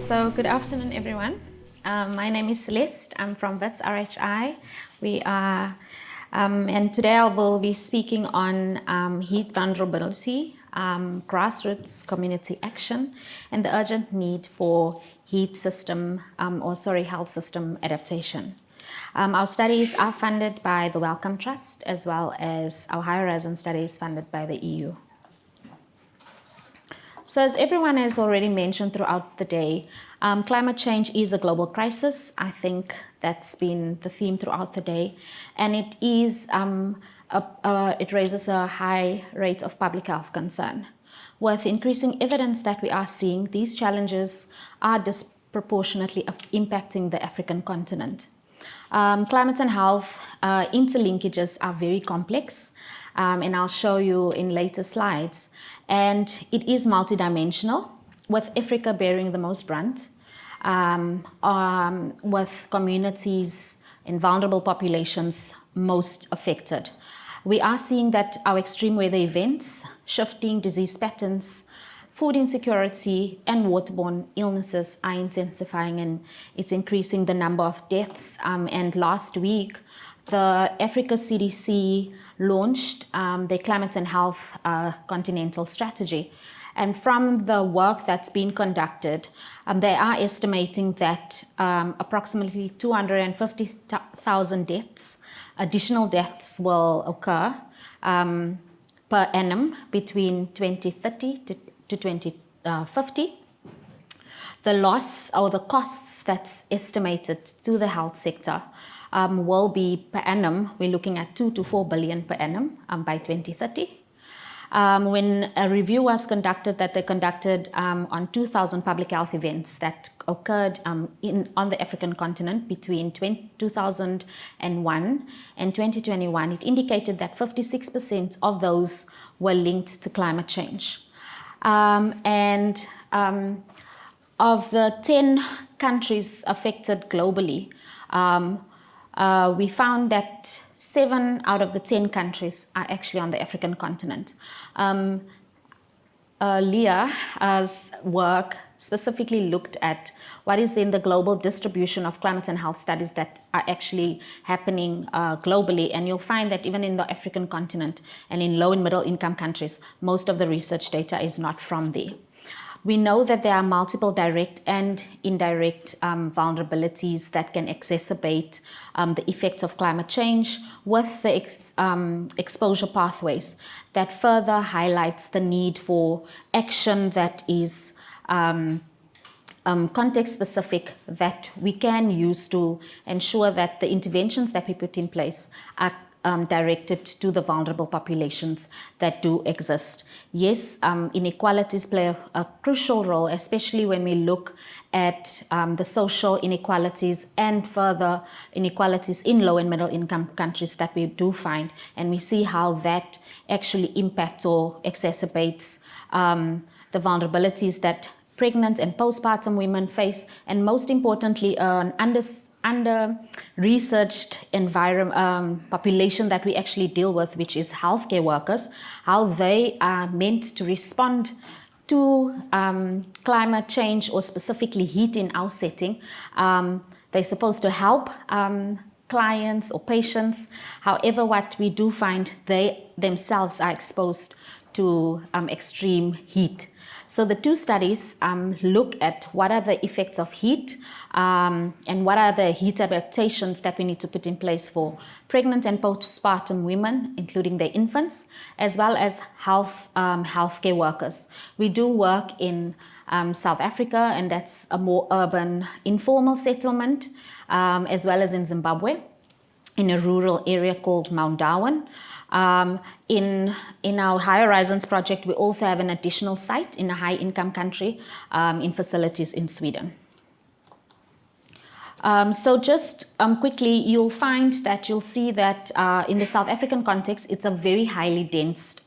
So good afternoon, everyone. My name is Celeste. I'm from Wits RHI. And today I will be speaking on heat vulnerability, grassroots community action, and the urgent need for health system adaptation. Our studies are funded by the Wellcome Trust, as well as our High Horizon studies funded by the EU. So as everyone has already mentioned throughout the day, climate change is a global crisis. I think that's been the theme throughout the day. And it raises a high rate of public health concern. With increasing evidence that we are seeing, these challenges are disproportionately impacting the African continent. Climate and health interlinkages are very complex, and I'll show you in later slides. And it is multidimensional, with Africa bearing the most brunt, with communities and vulnerable populations most affected. We are seeing that our extreme weather events, shifting disease patterns, food insecurity, and waterborne illnesses are intensifying, and it's increasing the number of deaths. And last week, the Africa CDC launched their climate and health continental strategy. And from the work that's been conducted, they are estimating that approximately 250,000 deaths, additional deaths will occur per annum between 2030 to 2050. The loss or the costs that's estimated to the health sector will be per annum, we're looking at 2 to 4 billion per annum by 2030. When a review was conducted that they conducted on 2,000 public health events that occurred on the African continent between 2001 and 2021, it indicated that 56% of those were linked to climate change. Of the 10 countries affected globally, we found that 7 out of the 10 countries are actually on the African continent. Leah's work specifically looked at what is then the global distribution of climate and health studies that are actually happening globally. And you'll find that even in the African continent and in low and middle income countries, most of the research data is not from there. We know that there are multiple direct and indirect vulnerabilities that can exacerbate the effects of climate change with the exposure pathways that further highlights the need for action that is context specific, that we can use to ensure that the interventions that we put in place are directed to the vulnerable populations that do exist. Yes, inequalities play a crucial role, especially when we look at the social inequalities and further inequalities in low and middle income countries that we do find. And we see how that actually impacts or exacerbates the vulnerabilities that pregnant and postpartum women face, and most importantly, an under-researched population that we actually deal with, which is healthcare workers, how they are meant to respond to climate change, or specifically heat in our setting. They're supposed to help clients or patients. However, what we do find, they themselves are exposed to extreme heat. So the two studies look at what are the effects of heat and what are the heat adaptations that we need to put in place for pregnant and postpartum women, including their infants, as well as healthcare workers. We do work in South Africa, and that's a more urban, informal settlement, as well as in Zimbabwe, in a rural area called Mount Darwin. In our High Horizons project, we also have an additional site in a high-income country in facilities in Sweden. So just quickly, you'll see that in the South African context, it's a very highly dense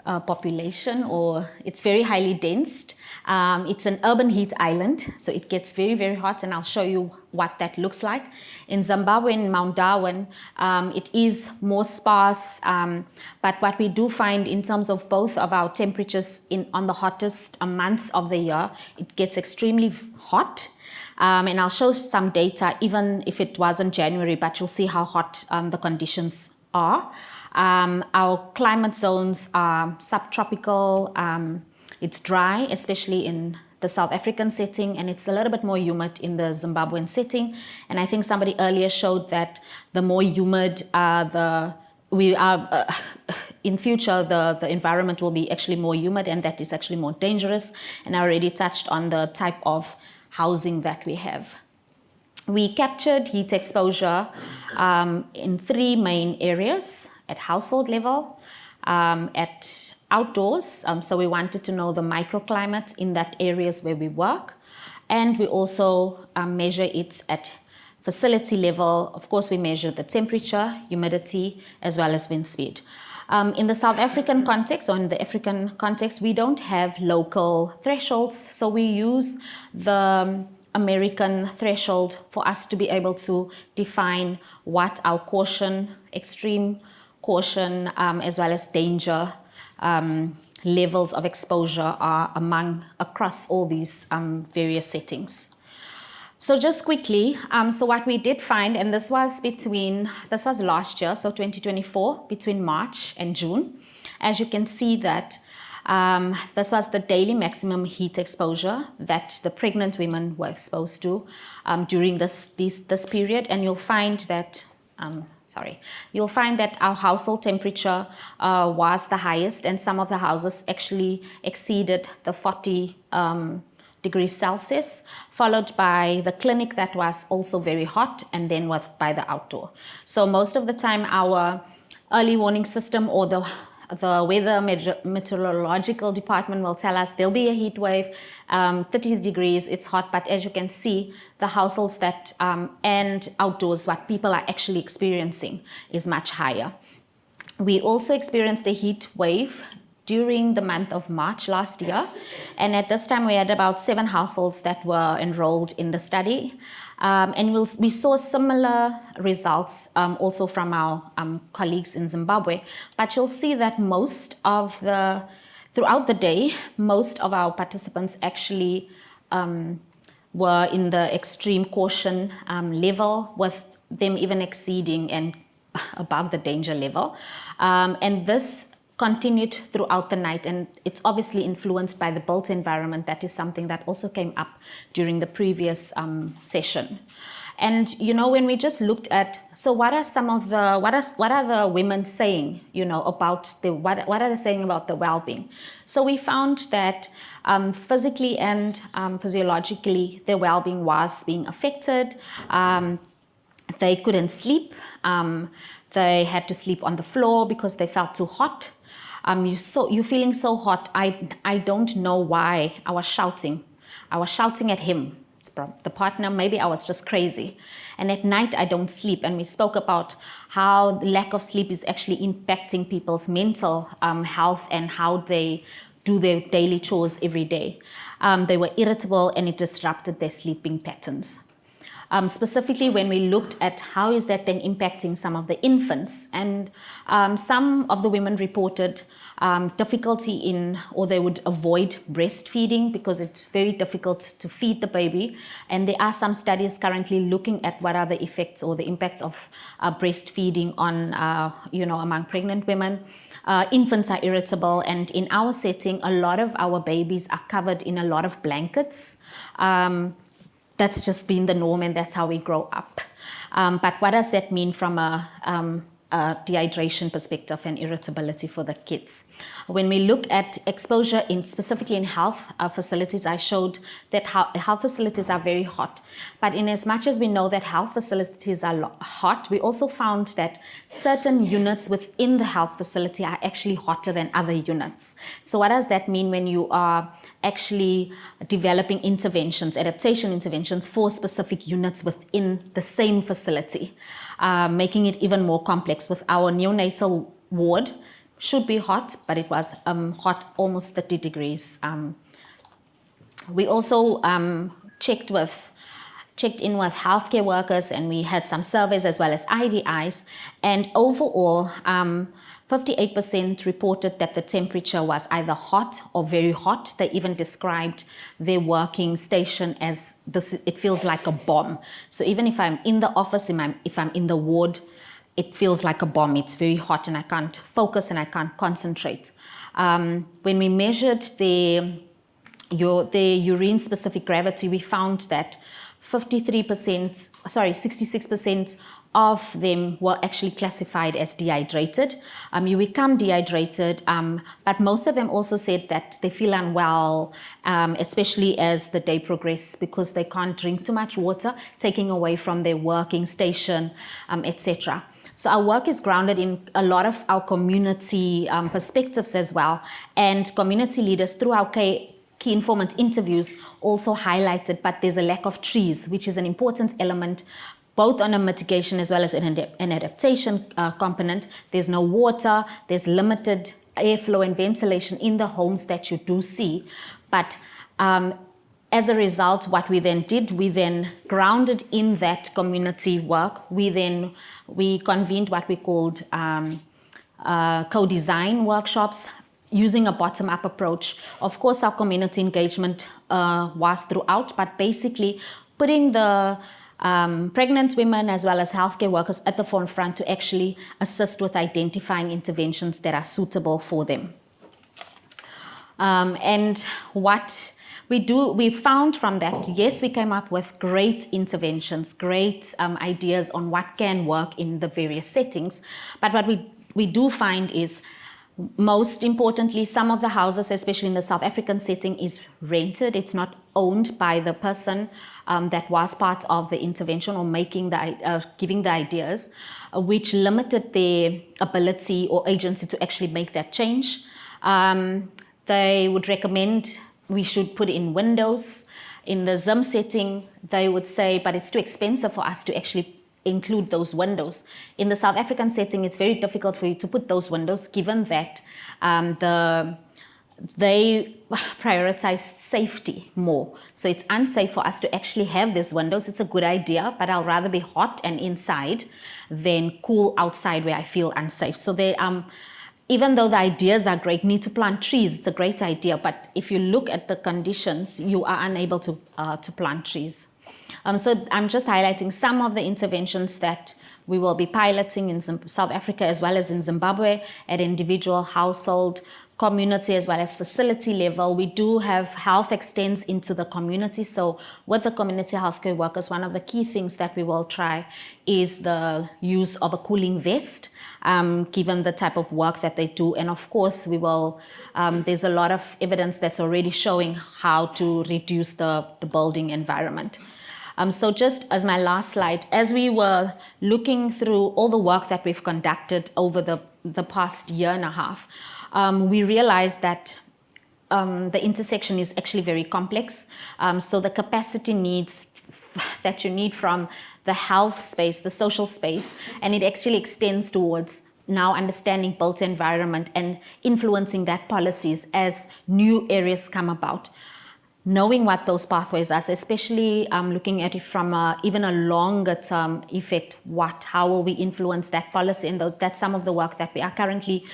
population, or it's very highly dense. It's an urban heat island, so it gets very, very hot, and I'll show you what that looks like. In Zimbabwe, in Mount Darwin, it is more sparse, but what we do find in terms of both of our temperatures on the hottest months of the year, it gets extremely hot. And I'll show some data, even if it wasn't January, but you'll see how hot the conditions are. Our climate zones are subtropical. It's dry, especially in the South African setting, and it's a little bit more humid in the Zimbabwean setting. And I think somebody earlier showed that the more humid in future, the environment will be actually more humid, and that is actually more dangerous. And I already touched on the type of housing that we have. We captured heat exposure in 3 main areas: at household level, at outdoors, so we wanted to know the microclimate in that areas where we work, and we also measure it at facility level. Of course, we measure the temperature, humidity, as well as wind speed. In the South African context, or in the African context, we don't have local thresholds, so we use the American threshold for us to be able to define what our caution, extreme caution, as well as danger levels of exposure are across all these various settings. So just quickly, so what we did find, and this was last year, so 2024, between March and June. As you can see that this was the daily maximum heat exposure that the pregnant women were exposed to during this period, and you'll find that our household temperature was the highest, and some of the houses actually exceeded the 40 degrees Celsius, followed by the clinic that was also very hot, and then by the outdoor. So most of the time our early warning system or the weather meteorological department will tell us there'll be a heat wave, 30 degrees, it's hot, but as you can see, the households that and outdoors, what people are actually experiencing is much higher. We also experienced a heat wave during the month of March last year, and at this time we had about 7 households that were enrolled in the study. And we saw similar results also from our colleagues in Zimbabwe. But you'll see that throughout the day, most of our participants actually were in the extreme caution level, with them even exceeding and above the danger level. And this continued throughout the night, and it's obviously influenced by the built environment. That is something that also came up during the previous session. And when we just looked at, so what are the women saying, about what are they saying about the well-being? So we found that physically and physiologically, their well-being was being affected. They couldn't sleep. They had to sleep on the floor because they felt too hot. You're feeling so hot. I don't know why. I was shouting at him, the partner. Maybe I was just crazy. And at night I don't sleep. And we spoke about how the lack of sleep is actually impacting people's mental health and how they do their daily chores every day. They were irritable, and it disrupted their sleeping patterns. Specifically when we looked at how is that then impacting some of the infants, and some of the women reported difficulty or they would avoid breastfeeding because it's very difficult to feed the baby. And there are some studies currently looking at what are the effects or the impacts of breastfeeding on, among pregnant women. Infants are irritable, and in our setting, a lot of our babies are covered in a lot of blankets. That's just been the norm, and that's how we grow up. But what does that mean from a dehydration perspective and irritability for the kids? When we look at exposure specifically in health facilities, I showed that health facilities are very hot. But in as much as we know that health facilities are hot, we also found that certain units within the health facility are actually hotter than other units. So what does that mean when you are actually developing interventions, adaptation interventions for specific units within the same facility, making it even more complex? With our neonatal ward, should be hot, but it was hot, almost 30 degrees. We also checked in with healthcare workers, and we had some surveys as well as IDIs. And overall, 58% reported that the temperature was either hot or very hot. They even described their working station as this, it feels like a bomb. So even if I'm in the office, if I'm in the ward, it feels like a bomb. It's very hot and I can't focus and I can't concentrate. When we measured the urine specific gravity, we found that 66% of them were actually classified as dehydrated. You become dehydrated, but most of them also said that they feel unwell, especially as the day progresses, because they can't drink too much water, taking away from their working station, etc. So our work is grounded in a lot of our community perspectives as well, and community leaders through our key informant interviews also highlighted, but there's a lack of trees, which is an important element both on a mitigation as well as an adaptation component. There's no water, there's limited airflow and ventilation in the homes that you do see. But as a result, what we then did, we then grounded in that community work. We convened what we called co-design workshops using a bottom-up approach. Of course, our community engagement was throughout, but basically putting the pregnant women as well as healthcare workers at the forefront to actually assist with identifying interventions that are suitable for them. And what we found from that, yes, we came up with great interventions, great ideas on what can work in the various settings. But what we do find is, most importantly, some of the houses, especially in the South African setting, is rented. It's not owned by the person that was part of the intervention or giving the ideas, which limited their ability or agency to actually make that change. They would recommend we should put in windows. In the Zim setting, they would say, but it's too expensive for us to actually include those windows. In the South African setting, it's very difficult for you to put those windows, given that they prioritize safety more. So it's unsafe for us to actually have these windows. It's a good idea, but I'll rather be hot and inside than cool outside where I feel unsafe. So they even though the ideas are great, need to plant trees, it's a great idea, but if you look at the conditions, you are unable to plant trees. So I'm just highlighting some of the interventions that we will be piloting in South Africa as well as in Zimbabwe at individual, household, community as well as facility level. We do have health extends into the community. So with the community healthcare workers, one of the key things that we will try is the use of a cooling vest, given the type of work that they do. And of course, we will, there's a lot of evidence that's already showing how to reduce the building environment. So just as my last slide, as we were looking through all the work that we've conducted over the past year and a half, we realized that the intersection is actually very complex. So the capacity needs that you need from the health space, the social space, and it actually extends towards now understanding built environment and influencing that policies as new areas come about. Knowing what those pathways are, especially looking at it from even a longer term effect, how will we influence that policy? And that's some of the work that we are currently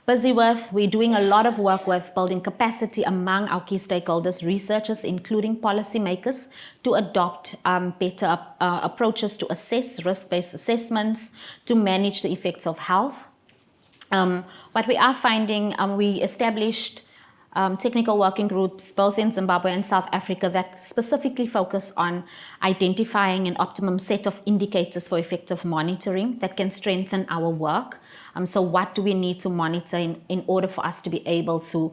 busy with. We're doing a lot of work with building capacity among our key stakeholders, researchers, including policymakers, to adopt better approaches to assess risk-based assessments, to manage the effects of health. What we are finding, we established technical working groups both in Zimbabwe and South Africa that specifically focus on identifying an optimum set of indicators for effective monitoring that can strengthen our work. So what do we need to monitor in order for us to be able to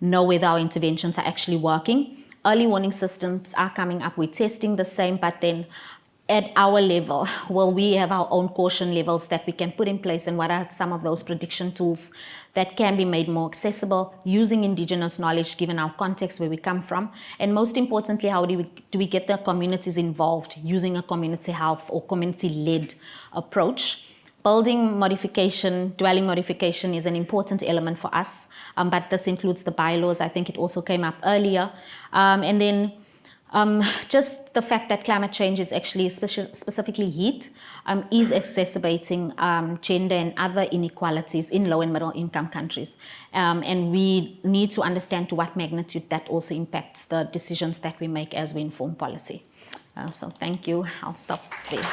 know whether our interventions are actually working? Early warning systems are coming up. We're testing the same, but then at our level, will we have our own caution levels that we can put in place, and what are some of those prediction tools that can be made more accessible using indigenous knowledge given our context where we come from? And most importantly, how do we get the communities involved using a community health or community-led approach? Building modification, dwelling modification is an important element for us, but this includes the bylaws. I think it also came up earlier. And then just the fact that climate change is actually specifically heat is exacerbating gender and other inequalities in low and middle income countries. And we need to understand to what magnitude that also impacts the decisions that we make as we inform policy. So thank you. I'll stop there.